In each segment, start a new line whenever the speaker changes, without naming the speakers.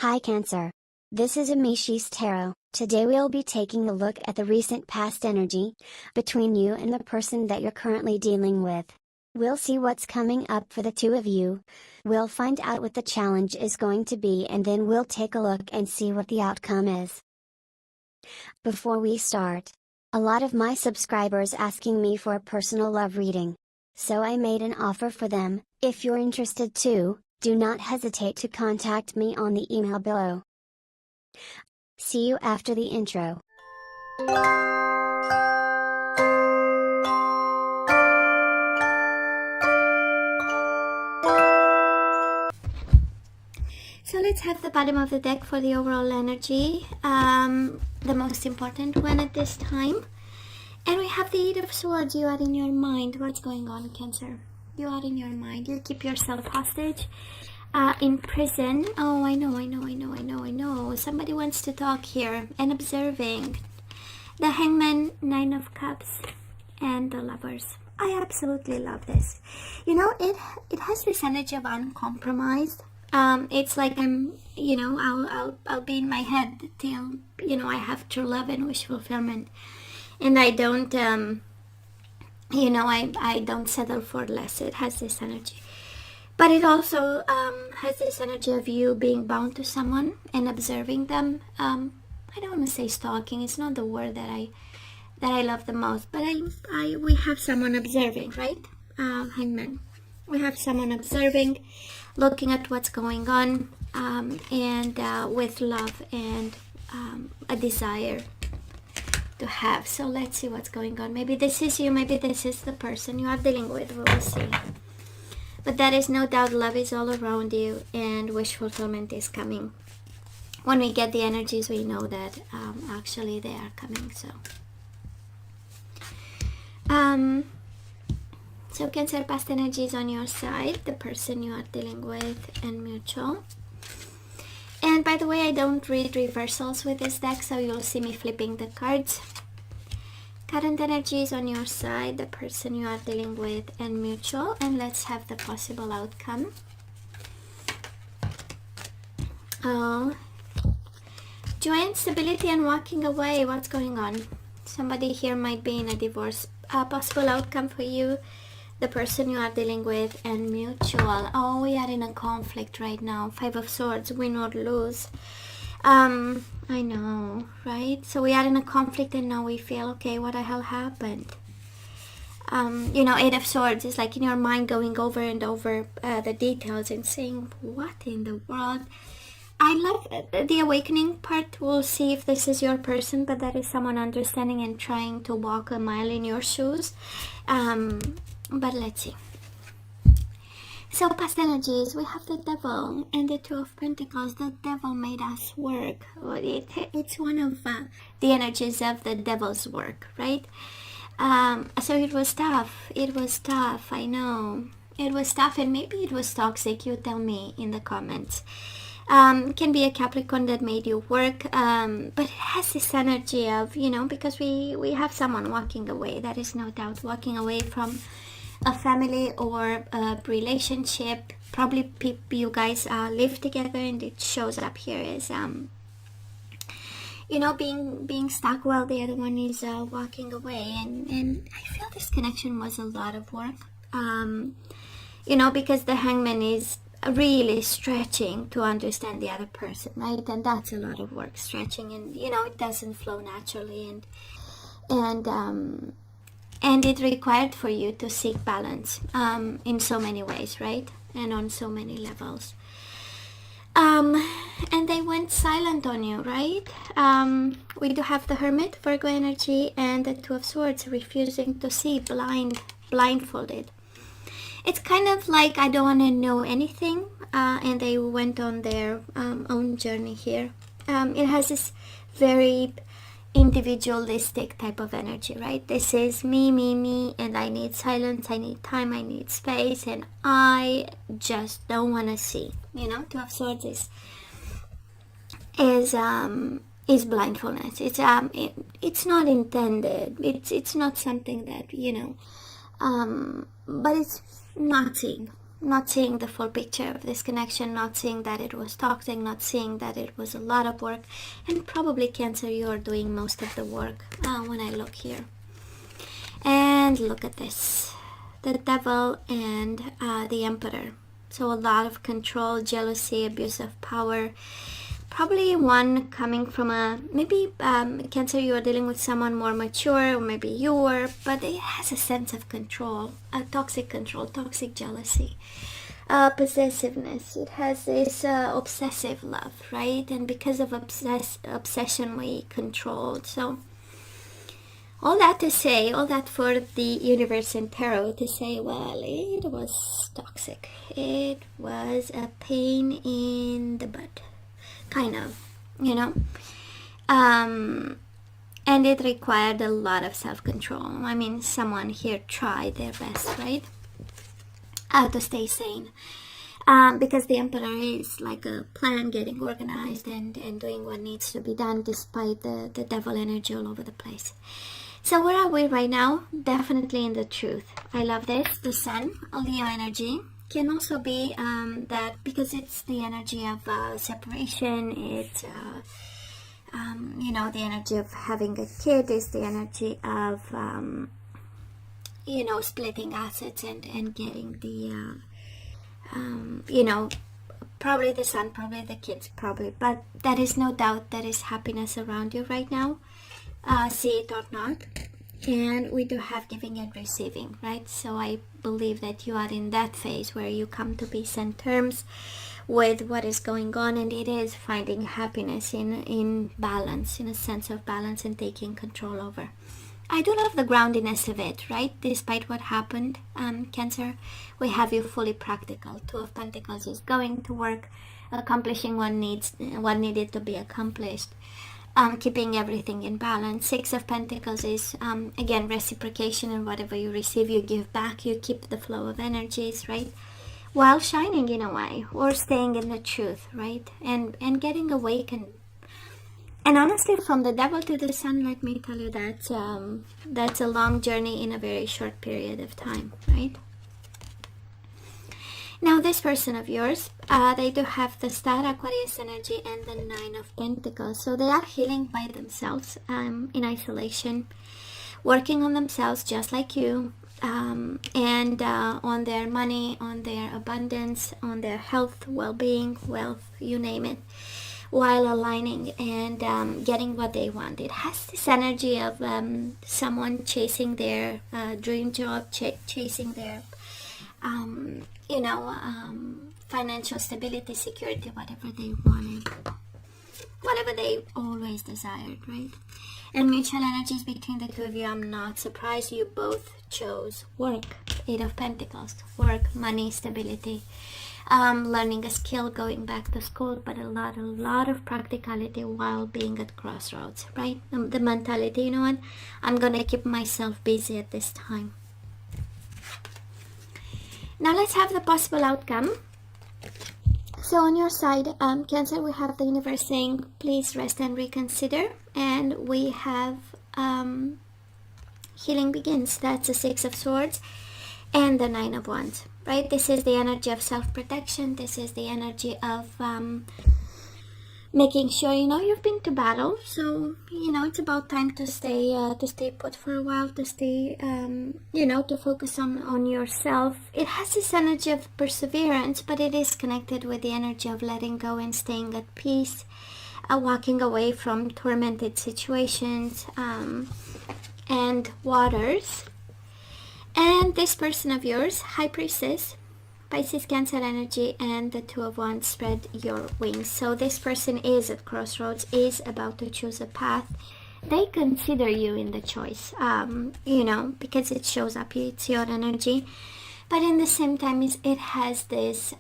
Hi Cancer. This is Amishi's Tarot. Today we'll be taking a look at the recent past energy between you and the person that you're currently dealing with. We'll see what's coming up for the two of you. We'll find out what the challenge is going to be, and then we'll take a look and see what the outcome is. Before we start, a lot of my subscribers asking me for a personal love reading. So I made an offer for them. If you're interested too, do not hesitate to contact me on the email below. See you after the intro.
So let's have the bottom of the deck for the overall energy, the most important one at this time. And we have the Eight of Swords. You are in your mind. What's going on, Cancer? You are in your mind. You keep yourself hostage, in prison. Oh, I know. Somebody wants to talk here. And observing. The Hangman, Nine of Cups, and the Lovers. I absolutely love this. You know, it has this energy of uncompromised. It's like I'll be in my head till, I have true love and wish fulfillment. And I don't, I don't settle for less. It has this energy. But it also has this energy of you being bound to someone and observing them. I don't want to say stalking. It's not the word that I love the most. But we have someone observing, right? Hangman. We have someone observing, looking at what's going on, and with love and a desire to have. So let's see what's going on. Maybe this is you, maybe this is the person you are dealing with. We will see. But there is no doubt love is all around you and wish fulfillment is coming. When we get the energies, we know that actually they are coming. So Cancer, past energy is on your side, the person you are dealing with, and mutual. And by the way, I don't read reversals with this deck, so you'll see me flipping the cards. Current energy is on your side, the person you are dealing with, and mutual. And let's have the possible outcome. Joy and stability and walking away. What's going on? Somebody here might be in a divorce. Possible outcome for you, the person you are dealing with, and mutual. Oh, we are in a conflict right now. Five of Swords, win or lose. I know, right? So we are in a conflict and now we feel, okay, what the hell happened? Eight of Swords is like in your mind going over and over the details and saying, what in the world? I love the awakening part. We'll see if this is your person, but that is someone understanding and trying to walk a mile in your shoes. But let's see. So past energies, we have the Devil and the Two of Pentacles. The Devil made us work. It's one of the energies of the Devil's work, right? So it was tough. I know. It was tough, and maybe it was toxic. You tell me in the comments. Can be a Capricorn that made you work, but it has this energy of, because we have someone walking away. There is no doubt, walking away from a family or a relationship. Probably you guys live together, and it shows up here as being stuck while the other one is walking away. And I feel this connection was a lot of work, because the Hangman is really stretching to understand the other person, right? And that's a lot of work, stretching, and it doesn't flow naturally, and it required for you to seek balance in so many ways, right? And on so many levels. And they went silent on you, right? We do have the Hermit, Virgo energy, and the Two of Swords, refusing to see, blindfolded. It's kind of like, I don't want to know anything, and they went on their own journey here. It has this very individualistic type of energy, right? This is me, and I need silence, I need time, I need space, and I just don't want to see. Two of Swords is blindfoldness. It's not intended. It's not something that but it's not seeing. not seeing the full picture of this connection, not seeing that it was toxic, not seeing that it was a lot of work. And probably Cancer, you are doing most of the work when I look here. And look at this, the Devil and the Emperor. So a lot of control, jealousy, abuse of power. Probably one coming from maybe Cancer, you are dealing with someone more mature, or maybe you were, but it has a sense of control, toxic control, toxic jealousy, possessiveness. It has this obsessive love, right? And because of obsession, we controlled. So all that to say, all that for the universe and tarot to say, well, it was toxic. It was a pain in the butt, kind of, you know. And it required a lot of self-control. I mean, someone here tried their best, right? To stay sane. Because the Emperor is like a plan, getting organized and doing what needs to be done despite the devil energy all over the place. So where are we right now? Definitely in the truth. I love this. The Sun, Leo energy, can also be that, because it's the energy of separation. It's you know, the energy of having a kid, is the energy of you know, splitting assets and getting the you know, probably the Sun, probably the kids, probably, but there is no doubt there is happiness around you right now, see it or not. And we do have giving and receiving, right? So I believe that you are in that phase where you come to peace and terms with what is going on, and it is finding happiness in balance, in a sense of balance and taking control over. I do love the groundiness of it, right? Despite what happened, Cancer, we have you fully practical. Two of Pentacles is going to work, accomplishing what needed to be accomplished. Keeping everything in balance. Six of Pentacles is again reciprocation, and whatever you receive you give back. You keep the flow of energies, right, while shining in a way, or staying in the truth, right, and getting awakened. And honestly, from the Devil to the Sun, let me tell you that that's a long journey in a very short period of time, right? Now this person of yours, they do have the Star, Aquarius energy, and the Nine of Pentacles. So they are healing by themselves, in isolation, working on themselves just like you, and on their money, on their abundance, on their health, well-being, wealth, you name it, while aligning and getting what they want. It has this energy of someone chasing their dream job, chasing their you know, financial stability, security, whatever they wanted, whatever they always desired, right? And mutual energies between the two of you, I'm not surprised you both chose work. Eight of Pentacles, work, money, stability, learning a skill, going back to school, but a lot of practicality while being at crossroads, right? The mentality, you know what, I'm gonna keep myself busy at this time. Now let's have the possible outcome. So on your side, Cancer, we have the universe saying, please rest and reconsider. And we have healing begins. That's the Six of Swords and the Nine of Wands, right? This is the energy of self-protection. This is the energy of making sure, you know, you've been to battle, so you know it's about time to stay put for a while, to stay you know, to focus on yourself. It has this energy of perseverance, but it is connected with the energy of letting go and staying at peace, walking away from tormented situations, and waters. And this person of yours, High Priestess, Pisces, Cancer energy, and the Two of Wands, spread your wings. So this person is at crossroads, is about to choose a path. They consider you in the choice, you know, because it shows up, it's your energy. But in the same time, it has this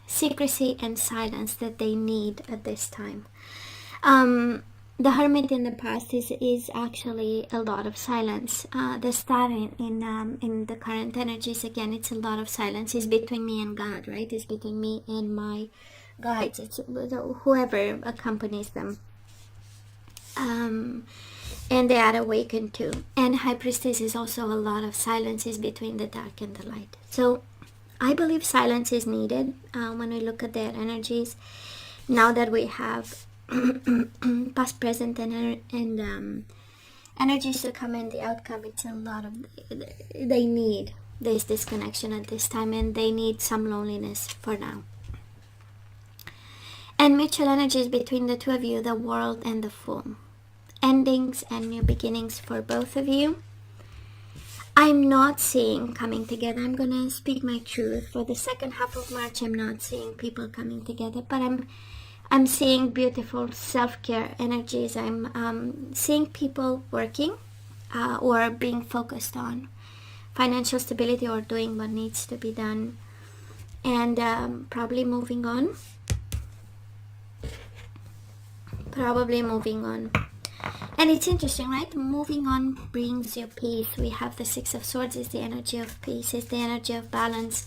secrecy and silence that they need at this time. The Hermit in the past is actually a lot of silence. The Star in the current energies, again, it's a lot of silence. It's between me and God, right? It's between me and my guides. It's whoever accompanies them. And they are awakened too. And High Priestess is also a lot of silence. Is between the dark and the light. So I believe silence is needed when we look at their energies. Now that we have past, present, and energies to come in, the outcome, it's a lot of, they need this disconnection at this time, and they need some loneliness for now. And mutual energies between the two of you, the World and the Fool. Endings and new beginnings for both of you. I'm not seeing coming together. I'm gonna speak my truth. For the second half of March, I'm not seeing people coming together, but I'm seeing beautiful self-care energies. I'm seeing people working or being focused on financial stability or doing what needs to be done, and probably moving on. And it's interesting, right? Moving on brings you peace. We have the Six of Swords is the energy of peace, is the energy of balance.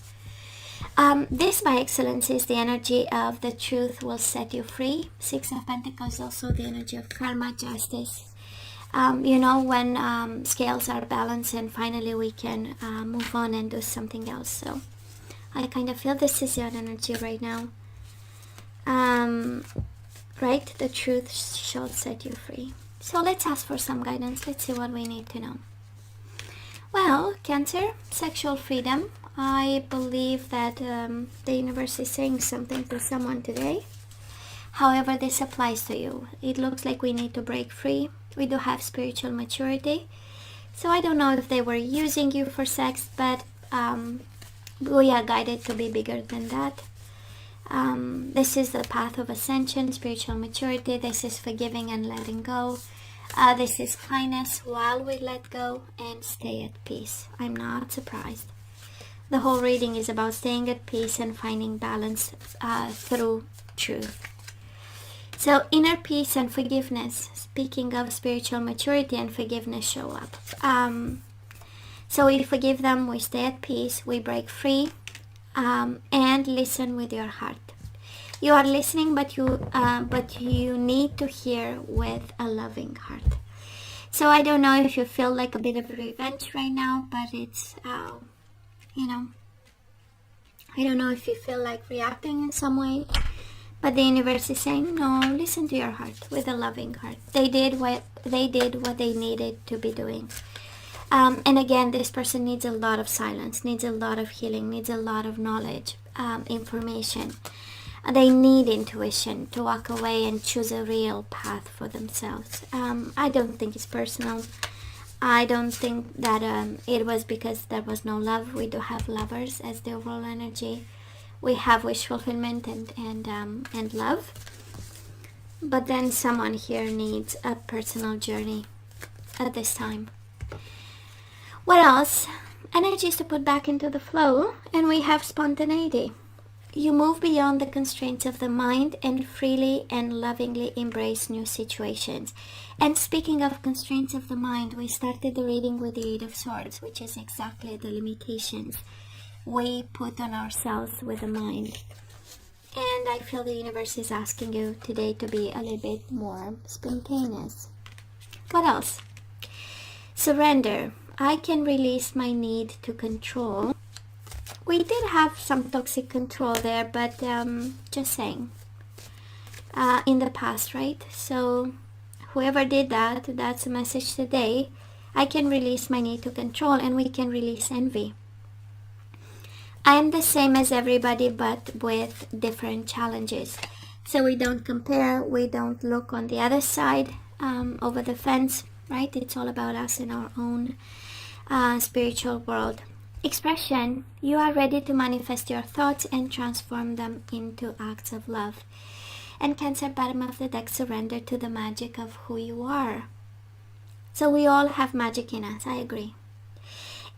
This by excellence is the energy of the truth will set you free. Six of Pentacles also the energy of karma, justice. You know, when scales are balanced and finally we can move on and do something else. So I kind of feel this is your energy right now. Right? The truth shall set you free. So let's ask for some guidance. Let's see what we need to know. Well, Cancer, sexual freedom. I believe that the universe is saying something to someone today. However, this applies to you. It looks like we need to break free. We do have spiritual maturity. So I don't know if they were using you for sex, but we are guided to be bigger than that. This is the path of ascension, spiritual maturity. This is forgiving and letting go. This is kindness while we let go and stay at peace. I'm not surprised. The whole reading is about staying at peace and finding balance through truth. So inner peace and forgiveness. Speaking of spiritual maturity and forgiveness show up. So we forgive them, we stay at peace, we break free, and listen with your heart. You are listening, but you need to hear with a loving heart. So I don't know if you feel like a bit of revenge right now, but it's, you know, I don't know if you feel like reacting in some way, but the universe is saying, no, listen to your heart with a loving heart. They did what they needed to be doing. And again, this person needs a lot of silence, needs a lot of healing, needs a lot of knowledge, information. They need intuition to walk away and choose a real path for themselves. I don't think it's personal. I don't think that it was because there was no love. We do have lovers as the overall energy. We have wish fulfillment and love. But then someone here needs a personal journey at this time. What else? Energies to put back into the flow, and we have spontaneity. You move beyond the constraints of the mind and freely and lovingly embrace new situations. And speaking of constraints of the mind, we started the reading with the Eight of Swords, which is exactly the limitations we put on ourselves with the mind. And I feel the universe is asking you today to be a little bit more spontaneous. What else? Surrender. I can release my need to control. We did have some toxic control there, but just saying, in the past, right? So whoever did that, that's a message today. I can release my need to control, and we can release envy. I am the same as everybody, but with different challenges. So we don't compare, we don't look on the other side, over the fence, right? It's all about us in our own spiritual world. Expression. You are ready to manifest your thoughts and transform them into acts of love. And Cancer, bottom of the deck, surrender to the magic of who you are. So we all have magic in us, I agree.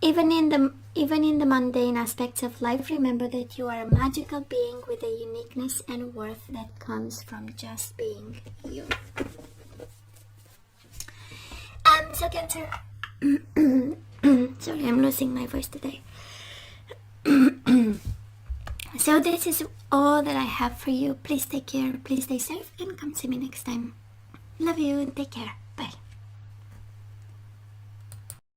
Even in the mundane aspects of life, remember that you are a magical being with a uniqueness and worth that comes from just being you. So Cancer, sorry, I'm losing my voice today. So this is all that I have for you. Please take care, please stay safe, and come see me next time. Love you and take care.